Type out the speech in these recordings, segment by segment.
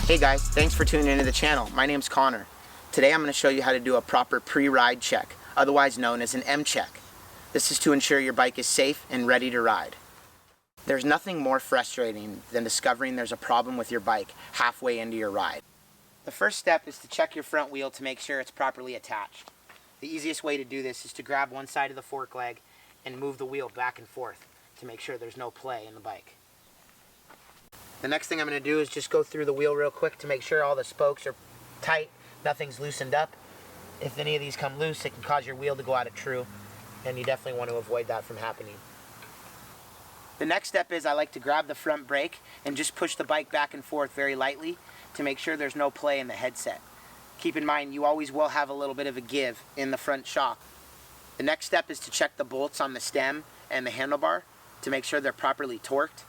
Hey guys, thanks for tuning into the channel. My name's Connor. Today I'm going to show you how to do a proper pre-ride check, otherwise known as an M check. This is to ensure your bike is safe and ready to ride. There's nothing more frustrating than discovering there's a problem with your bike halfway into your ride. The first step is to check your front wheel to make sure it's properly attached. The easiest way to do this is to grab one side of the fork leg and move the wheel back and forth to make sure there's no play in the bike. The next thing I'm going to do is just go through the wheel real quick to make sure all the spokes are tight, nothing's loosened up. If any of these come loose, it can cause your wheel to go out of true, and you definitely want to avoid that from happening. The next step is I like to grab the front brake and just push the bike back and forth very lightly to make sure there's no play in the headset. Keep in mind, you always will have a little bit of a give in the front shock. The next step is to check the bolts on the stem and the handlebar to make sure they're properly torqued.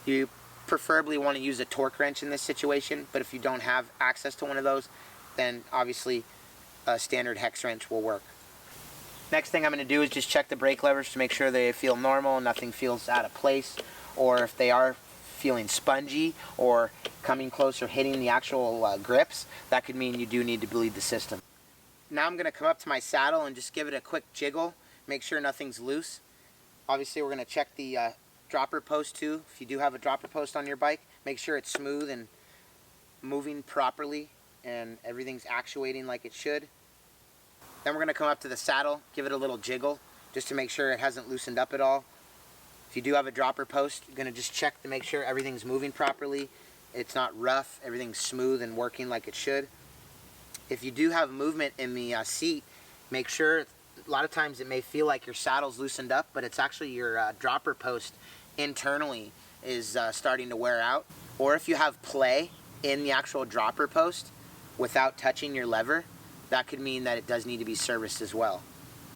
You preferably want to use a torque wrench in this situation, but if you don't have access to one of those, then obviously a standard hex wrench will work. Next thing I'm going to do is just check the brake levers to make sure they feel normal, nothing feels out of place, or if they are feeling spongy or coming close or hitting the actual grips, that could mean you do need to bleed the system. Now I'm going to come up to my saddle and just give it a quick jiggle, make sure nothing's loose. Obviously we're going to check the dropper post too. If you do have a dropper post on your bike, make sure it's smooth and moving properly and everything's actuating like it should. Then we're going to come up to the saddle, give it a little jiggle just to make sure it hasn't loosened up at all. If you do have a dropper post, you're going to just check to make sure everything's moving properly, it's not rough, everything's smooth and working like it should. If you do have movement in the seat, make sure, a lot of times it may feel like your saddle's loosened up, but it's actually your dropper post internally is starting to wear out. Or if you have play in the actual dropper post without touching your lever, that could mean that it does need to be serviced as well.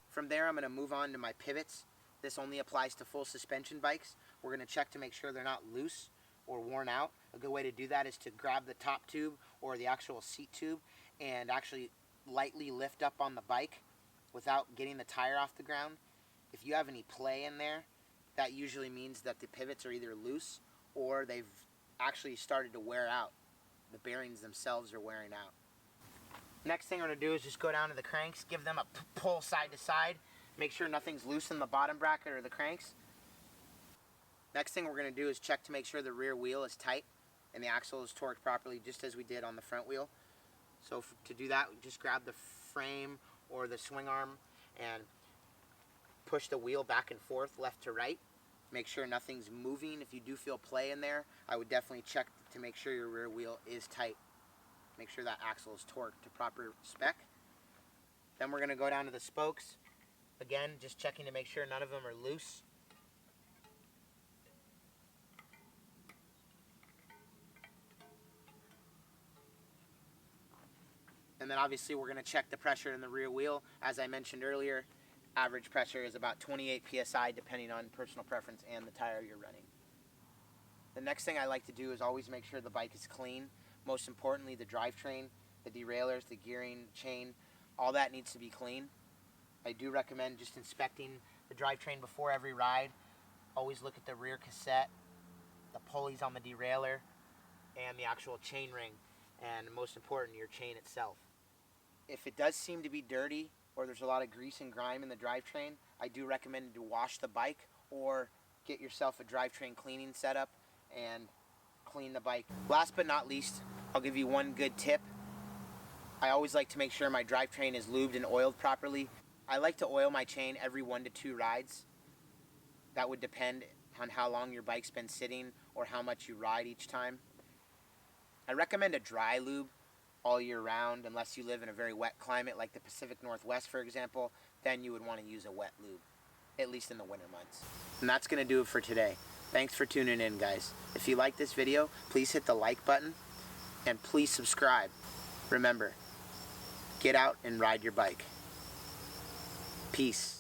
From there, I'm going to move on to my pivots. This only applies to full suspension bikes. We're going to check to make sure they're not loose or worn out. A good way to do that is to grab the top tube or the actual seat tube and actually lightly lift up on the bike without getting the tire off the ground. If you have any play in there, that usually means that the pivots are either loose or they've actually started to wear out. The bearings themselves are wearing out. Next thing we're going to do is just go down to the cranks, give them a pull side to side, make sure nothing's loose in the bottom bracket or the cranks. Next thing we're going to do is check to make sure the rear wheel is tight and the axle is torqued properly, just as we did on the front wheel. So to do that, we just grab the frame or the swing arm and push the wheel back and forth, left to right. Make sure nothing's moving. If you do feel play in there, I would definitely check to make sure your rear wheel is tight. Make sure that axle is torqued to proper spec. Then we're going to go down to the spokes. Again, just checking to make sure none of them are loose. And then obviously we're going to check the pressure in the rear wheel. As I mentioned earlier, average pressure is about 28 psi depending on personal preference and the tire you're running. The next thing I like to do is always make sure the bike is clean. Most importantly, the drivetrain, the derailleurs, the gearing, chain, all that needs to be clean. I do recommend just inspecting the drivetrain before every ride. Always look at the rear cassette, the pulleys on the derailleur, and the actual chain ring, and most important, your chain itself. If it does seem to be dirty or there's a lot of grease and grime in the drivetrain, I do recommend to wash the bike or get yourself a drivetrain cleaning setup and clean the bike. Last but not least, I'll give you one good tip. I always like to make sure my drivetrain is lubed and oiled properly. I like to oil my chain every 1 to 2 rides. That would depend on how long your bike's been sitting or how much you ride each time. I recommend a dry lube all year round, unless you live in a very wet climate like the Pacific Northwest, for example. Then you would want to use a wet lube, at least in the winter months. And that's going to do it for today. Thanks for tuning in, guys. If you like this video, please hit the like button and please subscribe. Remember, get out and ride your bike. Peace.